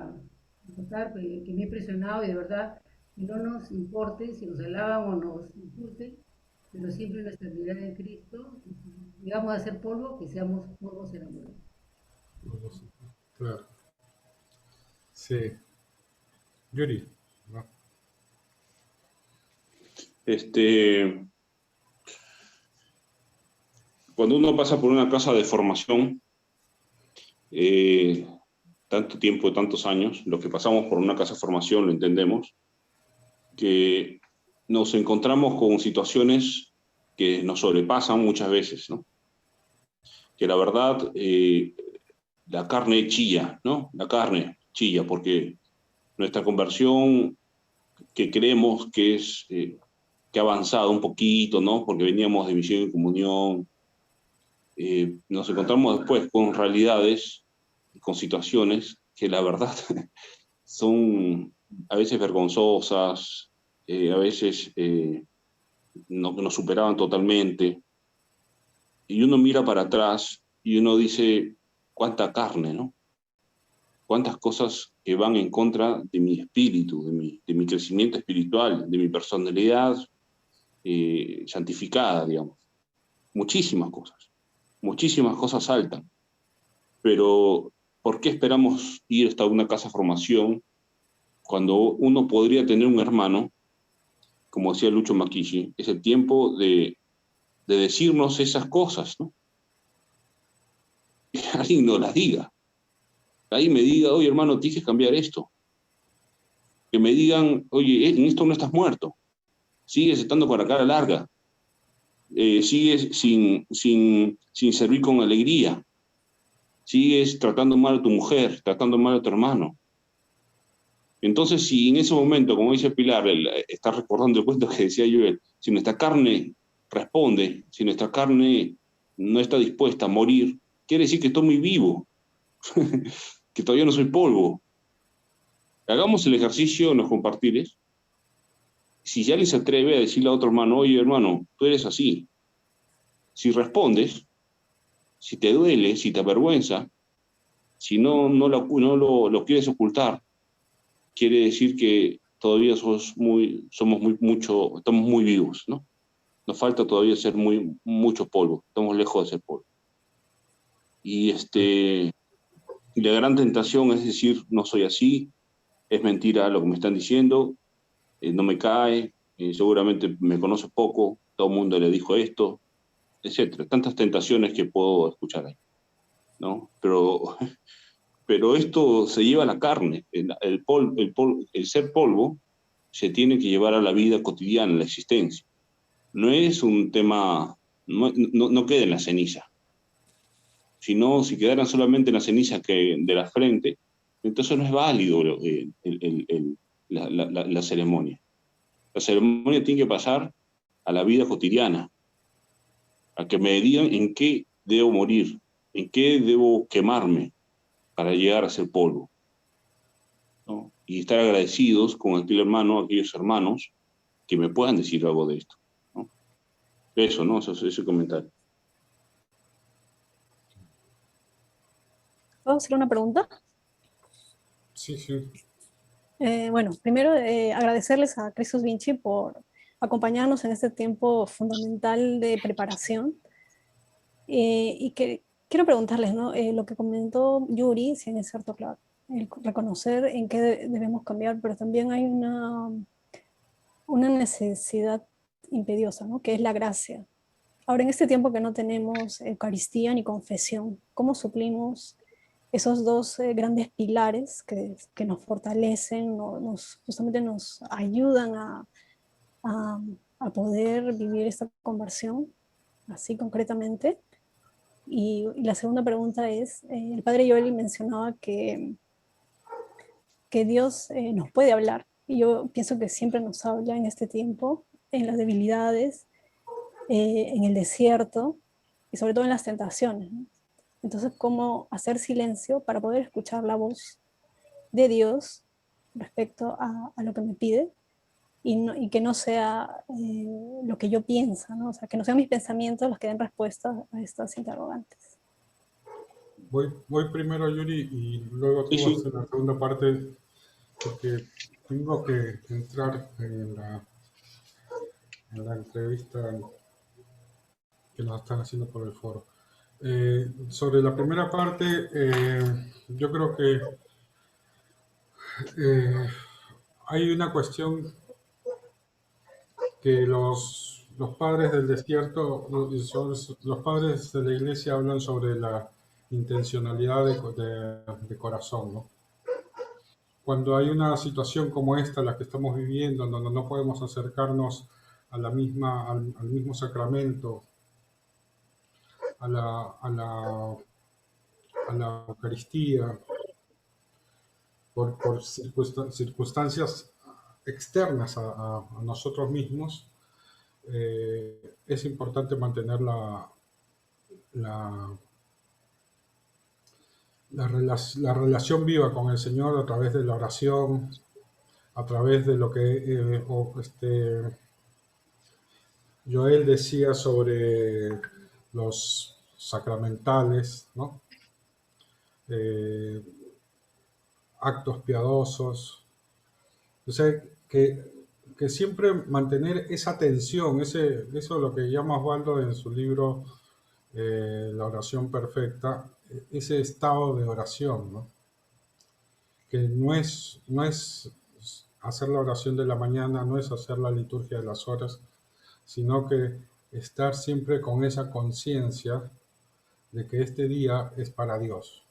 contar, que me ha impresionado y de verdad que no nos importe si nos alaban o nos insulten, pero siempre nuestra mirada en Cristo, y vamos a ser polvo, que seamos polvos enamorados. claro. Sí. Yuri, ¿no? Cuando uno pasa por una casa de formación, tanto tiempo, tantos años, los que pasamos por una casa de formación lo entendemos, que nos encontramos con situaciones que nos sobrepasan muchas veces, ¿no? Que la verdad, la carne chilla, ¿no? La carne chilla, porque nuestra conversión, que creemos que que ha avanzado un poquito, ¿no? Porque veníamos de misión y comunión, nos encontramos después con realidades, con situaciones que la verdad son a veces vergonzosas, a veces nos superaban totalmente. Y uno mira para atrás y uno dice, cuánta carne, ¿no? Cuántas cosas que van en contra de mi espíritu, de mi crecimiento espiritual, de mi personalidad santificada, digamos. Muchísimas cosas saltan. Pero, ¿por qué esperamos ir hasta una casa de formación cuando uno podría tener un hermano, como decía Lucho Makishi, es el tiempo de decirnos esas cosas, ¿no? Que alguien nos las diga. Que alguien me diga, oye, hermano, tienes que cambiar esto. Que me digan, oye, en esto no estás muerto. sigues estando con la cara larga, sigues sin servir con alegría, sigues tratando mal a tu mujer, tratando mal a tu hermano. Entonces, si en ese momento, como dice Pilar, está recordando el cuento que decía Joel, si nuestra carne responde, si nuestra carne no está dispuesta a morir, quiere decir que estoy muy vivo, que todavía no soy polvo. Hagamos el ejercicio en los compartires. Si ya alguien se atreve a decirle a otro hermano, oye hermano, tú eres así. Si respondes, si te duele, si te avergüenza, si no lo quieres ocultar, quiere decir que todavía estamos muy vivos, ¿no? Nos falta todavía ser mucho polvo, estamos lejos de ser polvo. Y la gran tentación es decir, no soy así, es mentira lo que me están diciendo, no me cae, seguramente me conoce poco, todo el mundo le dijo esto, etcétera. Tantas tentaciones que puedo escuchar ahí, ¿no? Pero esto se lleva a la carne. El ser polvo se tiene que llevar a la vida cotidiana, a la existencia. No es un tema, no queda en la ceniza. Si quedaran solamente en la ceniza de la frente, entonces no es válido la ceremonia. La ceremonia tiene que pasar a la vida cotidiana, a que me digan en qué debo morir, en qué debo quemarme para llegar a ser polvo, ¿no? Y estar agradecidos con aquel hermano, aquellos hermanos que me puedan decir algo de esto, ¿no? Eso, ¿no? Eso es ese comentario. ¿Puedo hacer una pregunta? Sí, sí. Bueno, primero agradecerles a Christos Vinci por acompañarnos en este tiempo fundamental de preparación. Y que quiero preguntarles, ¿no? Lo que comentó Yuri, si es cierto, claro, el reconocer en qué debemos cambiar, pero también hay una necesidad impediosa, ¿no? Que es la gracia. Ahora, en este tiempo que no tenemos Eucaristía ni confesión, ¿cómo suplimos esos dos grandes pilares que nos fortalecen, justamente nos ayudan a poder vivir esta conversión, así concretamente? Y la segunda pregunta es, el padre Joel mencionaba que Dios nos puede hablar, y yo pienso que siempre nos habla en este tiempo, en las debilidades, en el desierto, y sobre todo en las tentaciones, ¿no? Entonces, ¿cómo hacer silencio para poder escuchar la voz de Dios respecto a lo que me pide? Y que no sea lo que yo pienso, ¿no? O sea, que no sean mis pensamientos los que den respuesta a estas interrogantes. Voy primero, Yuri, y luego tú vas a la segunda parte, porque tengo que entrar en la entrevista que nos están haciendo por el foro. Sobre la primera parte, yo creo que hay una cuestión que los padres del desierto, los padres de la iglesia hablan sobre la intencionalidad de corazón, ¿no? Cuando hay una situación como esta, la que estamos viviendo, donde no podemos acercarnos a al mismo sacramento, a la Eucaristía, por circunstancias externas a nosotros mismos, es importante mantener la relación viva con el Señor a través de la oración, a través de lo que Joel decía sobre los sacramentales, ¿no? Actos piadosos. O sea, que siempre mantener esa tensión, eso es lo que llama Osvaldo en su libro La oración perfecta, ese estado de oración, ¿no? Que no es hacer la oración de la mañana, no es hacer la liturgia de las horas, sino que estar siempre con esa conciencia de que este día es para Dios.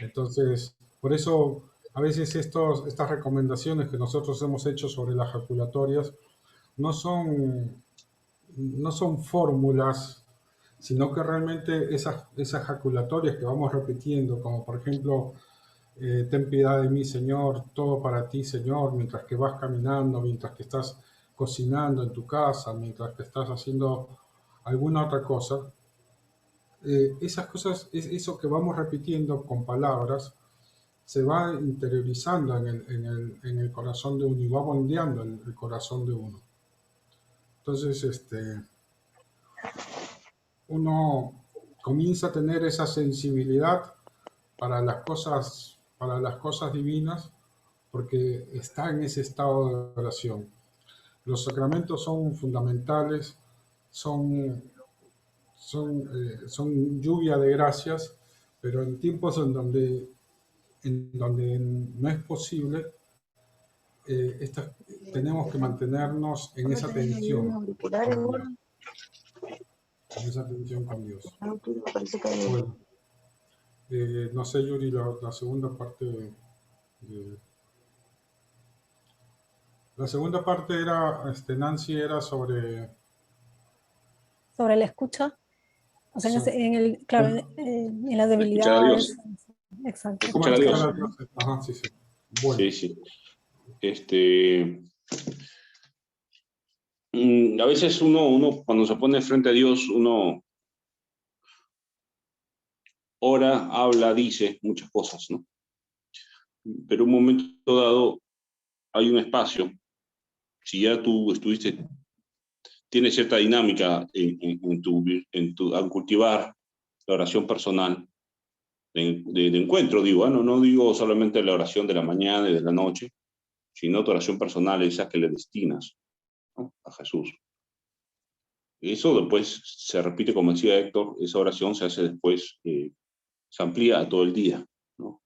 Entonces, por eso a veces estas recomendaciones que nosotros hemos hecho sobre las jaculatorias no son, no son fórmulas, sino que realmente esas jaculatorias que vamos repitiendo, como por ejemplo, ten piedad de mí, Señor, todo para ti, Señor, mientras que vas caminando, mientras que estás cocinando en tu casa, mientras que estás haciendo alguna otra cosa, esas cosas, eso que vamos repitiendo con palabras, se va interiorizando en el corazón de uno y va moldeando el corazón de uno. Entonces, uno comienza a tener esa sensibilidad para las cosas divinas, porque está en ese estado de oración. Los sacramentos son fundamentales, son lluvia de gracias, pero en tiempos en donde no es posible, tenemos que mantenernos en esa tensión con Dios. En esa tensión con Dios. Bueno, no sé, Yuri, la segunda parte la segunda parte era, Nancy, era sobre la escucha. O sea, sí. claro, en las Escuchar a Dios. debilidades. Exacto. Escuchar a Dios. Ajá, sí, sí. Bueno. Sí, sí. A veces uno cuando se pone frente a Dios, uno ora, habla, dice muchas cosas, ¿no? Pero en un momento dado hay un espacio. Si ya tú tienes cierta dinámica al cultivar la oración personal, de encuentro, digo, no digo solamente la oración de la mañana y de la noche, sino tu oración personal, esa que le destinas, ¿no?, a Jesús. Eso después se repite, como decía Héctor, esa oración se hace después, se amplía a todo el día, ¿no?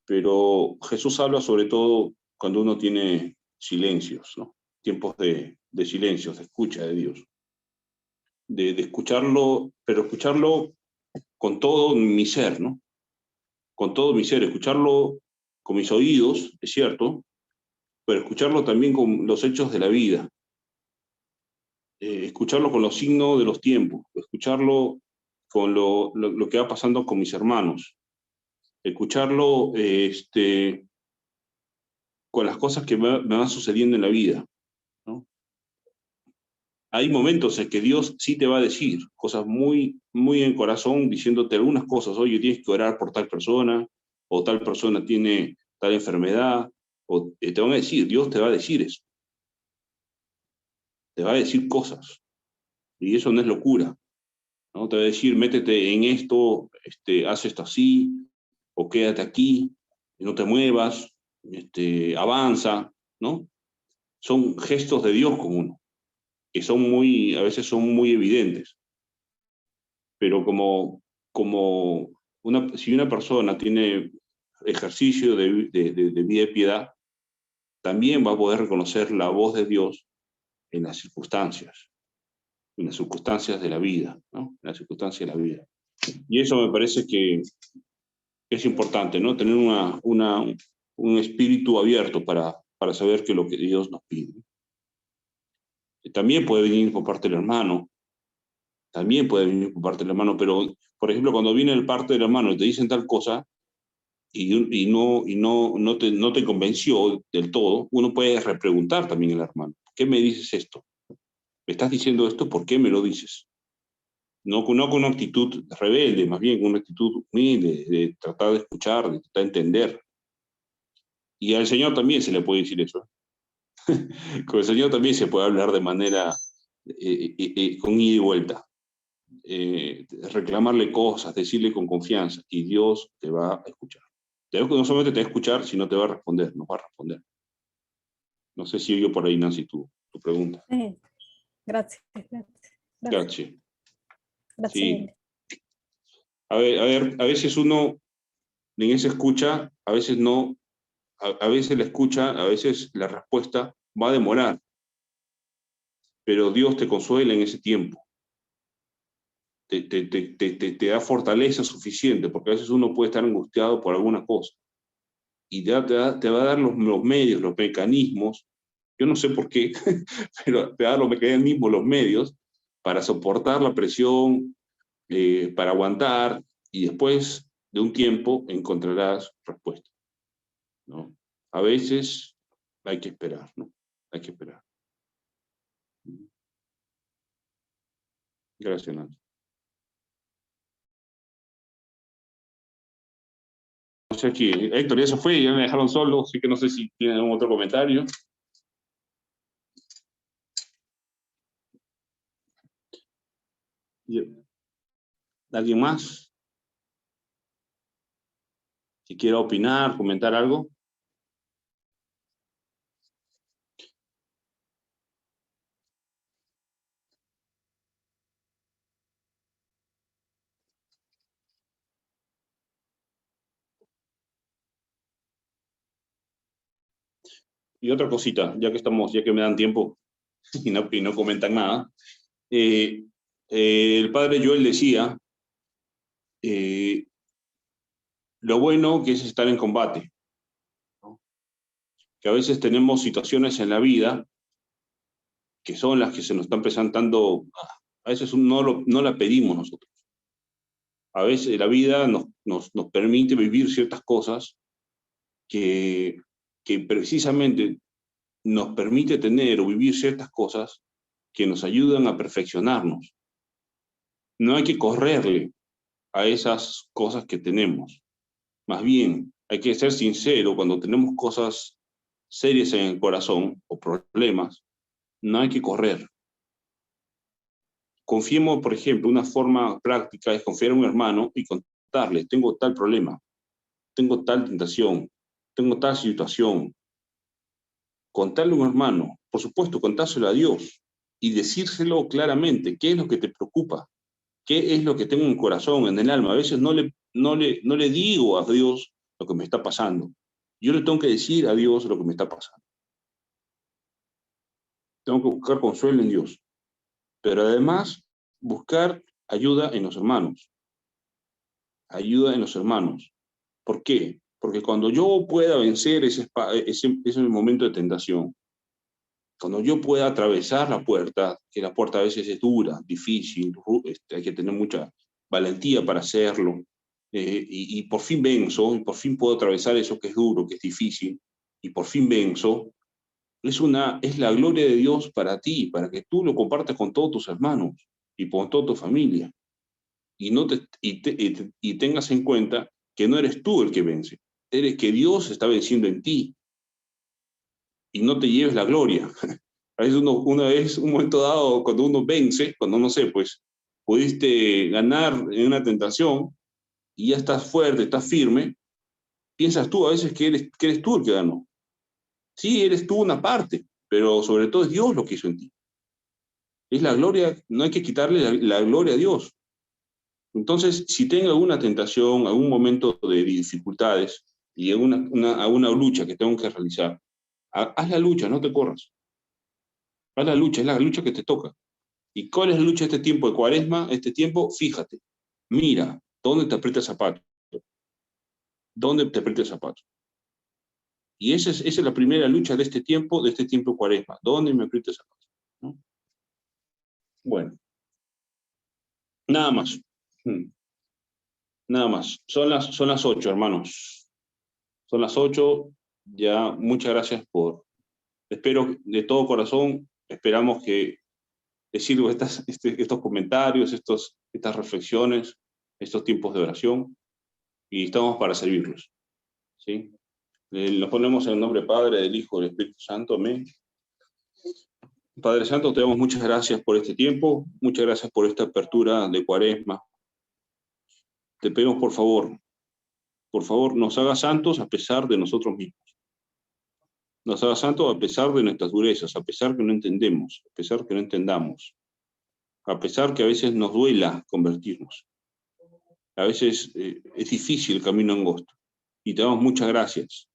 Pero Jesús habla sobre todo cuando uno tiene silencios, ¿no? Tiempos de silencios, de escucha de Dios. De escucharlo, pero escucharlo con todo mi ser, ¿no? Con todo mi ser, escucharlo con mis oídos, es cierto, pero escucharlo también con los hechos de la vida. Escucharlo con los signos de los tiempos, escucharlo con lo que va pasando con mis hermanos, escucharlo con las cosas que me van sucediendo en la vida, ¿no? Hay momentos en que Dios sí te va a decir cosas muy, muy en corazón, diciéndote algunas cosas. Oye, tienes que orar por tal persona, o tal persona tiene tal enfermedad, o te van a decir, Dios te va a decir eso. Te va a decir cosas. Y eso no es locura, ¿no? Te va a decir, métete en esto, haz esto así, o quédate aquí, no te muevas, avanza, ¿no? Son gestos de Dios con uno, que a veces son muy evidentes. Pero si una persona tiene ejercicio de vida de piedad, también va a poder reconocer la voz de Dios en las circunstancias de la vida, ¿no? En las circunstancias de la vida. Y eso me parece que es importante, ¿no? Tener un espíritu abierto para saber qué es lo que Dios nos pide. También puede venir por parte del hermano, pero, por ejemplo, cuando viene el parte del hermano y te dicen tal cosa y no te convenció del todo, uno puede repreguntar también al hermano. ¿Por qué me dices esto? ¿Me estás diciendo esto? ¿Por qué me lo dices? No con una actitud rebelde, más bien con una actitud humilde, de tratar de escuchar, de tratar de entender. Y al Señor también se le puede decir eso. Con el Señor también se puede hablar de manera con ida y vuelta. Reclamarle cosas, decirle con confianza, y Dios te va a escuchar. No solamente te va a escuchar, sino te va a responder, nos va a responder. No sé si oigo por ahí, Nancy, tu pregunta. Gracias. Gracias. Sí. A ver, a veces uno en esa escucha, a veces no, a veces la escucha, a veces la respuesta va a demorar, pero Dios te consuela en ese tiempo. Te da fortaleza suficiente, porque a veces uno puede estar angustiado por alguna cosa, y te va a dar los medios, los mecanismos Yo no sé por qué, pero te da lo que quedan mismo los medios para soportar la presión, para aguantar, y después de un tiempo encontrarás respuesta, ¿no? A veces hay que esperar, ¿no? Hay que esperar. Gracias, Nacho. No sé aquí, Héctor ya se fue, ya me dejaron solo, así que no sé si tienen algún otro comentario. ¿Alguien más? Si quiere opinar, comentar algo. Y otra cosita, ya que me dan tiempo y no comentan nada. El padre Joel decía, lo bueno que es estar en combate, ¿no? Que a veces tenemos situaciones en la vida que son las que se nos están presentando, a veces no la pedimos nosotros. A veces la vida nos permite vivir ciertas cosas que precisamente nos permite tener o vivir ciertas cosas que nos ayudan a perfeccionarnos. No hay que correrle a esas cosas que tenemos. Más bien, hay que ser sincero cuando tenemos cosas serias en el corazón o problemas, no hay que correr. Confiemos, por ejemplo, una forma práctica es confiar en un hermano y contarle, tengo tal problema, tengo tal tentación, tengo tal situación. Contarle a un hermano, por supuesto, contárselo a Dios y decírselo claramente, qué es lo que te preocupa, qué es lo que tengo en el corazón, en el alma. A veces no le digo a Dios lo que me está pasando. Yo le tengo que decir a Dios lo que me está pasando. Tengo que buscar consuelo en Dios. Pero además, buscar ayuda en los hermanos. Ayuda en los hermanos. ¿Por qué? Porque cuando yo pueda vencer ese momento de tentación, cuando yo pueda atravesar la puerta, que la puerta a veces es dura, difícil, hay que tener mucha valentía para hacerlo, y por fin venzo, y por fin puedo atravesar eso que es duro, que es difícil, y por fin venzo, es la gloria de Dios para ti, para que tú lo compartas con todos tus hermanos y con toda tu familia. Y tengas en cuenta que no eres tú el que vence, eres que Dios está venciendo en ti. Y no te lleves la gloria. A veces una vez, un momento dado, cuando uno vence, cuando no sé, pues pudiste ganar en una tentación y ya estás fuerte, estás firme, piensas tú a veces que eres tú el que ganó. Sí, eres tú una parte, pero sobre todo es Dios lo que hizo en ti. Es la gloria, no hay que quitarle la gloria a Dios. Entonces, si tengo alguna tentación, algún momento de dificultades y alguna lucha que tengo que realizar, haz la lucha, no te corras. Haz la lucha, es la lucha que te toca. ¿Y cuál es la lucha de este tiempo de Cuaresma? Este tiempo, fíjate, mira, ¿dónde te aprieta el zapato? ¿Dónde te aprieta el zapato? Y esa es la primera lucha de este tiempo de Cuaresma. ¿Dónde me aprieta el zapato? ¿No? Bueno, nada más. Nada más. Son las 8, hermanos. Son las 8. Ya, muchas gracias espero de todo corazón, esperamos que les sirvan estos comentarios, estas reflexiones, estos tiempos de oración, y estamos para servirlos, ¿sí? Nos ponemos en el nombre del Padre, del Hijo y del Espíritu Santo. Amén. Padre Santo, te damos muchas gracias por este tiempo, muchas gracias por esta apertura de Cuaresma. Te pedimos, por favor, nos haga santos a pesar de nosotros mismos. Nos haga santos a pesar de nuestras durezas, a pesar que no entendemos, a pesar que no entendamos, a pesar que a veces nos duela convertirnos. A veces es difícil el camino angosto. Y te damos muchas gracias,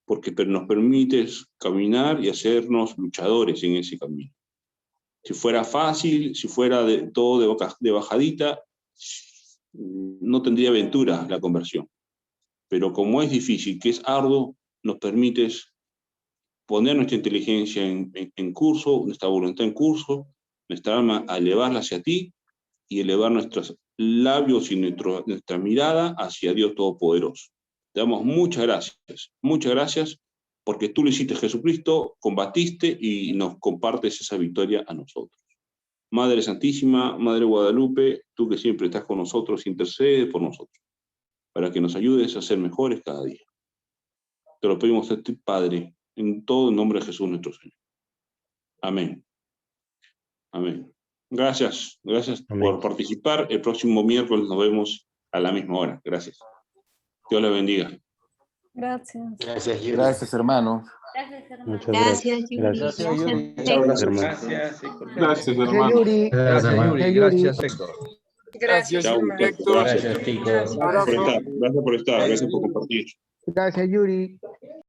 porque nos permites caminar y hacernos luchadores en ese camino. Si fuera fácil, si fuera todo de bajadita, no tendría aventura la conversión. Pero como es difícil, que es arduo, nos permites poner nuestra inteligencia en curso, nuestra voluntad en curso, nuestra alma a elevarla hacia ti y elevar nuestros labios y nuestra mirada hacia Dios Todopoderoso. Te damos muchas gracias, porque tú lo hiciste, Jesucristo, combatiste y nos compartes esa victoria a nosotros. Madre Santísima, Madre Guadalupe, tú que siempre estás con nosotros, intercede por nosotros, para que nos ayudes a ser mejores cada día. Te lo pedimos a ti, Padre, en todo el nombre de Jesús nuestro Señor. Amén. Amén. Gracias por participar. El próximo miércoles nos vemos a la misma hora. Gracias. Dios les bendiga. Gracias. Gracias, Yuri. Gracias, hermano. Gracias, hermano. Muchas gracias. Gracias, Yuri. Gracias, hermano. Gracias, hermano. Yuri. Gracias, Yuri. Gracias, Héctor. Gracias, Chao, Héctor. gracias por estar. Gracias por compartir. Gracias, Yuri.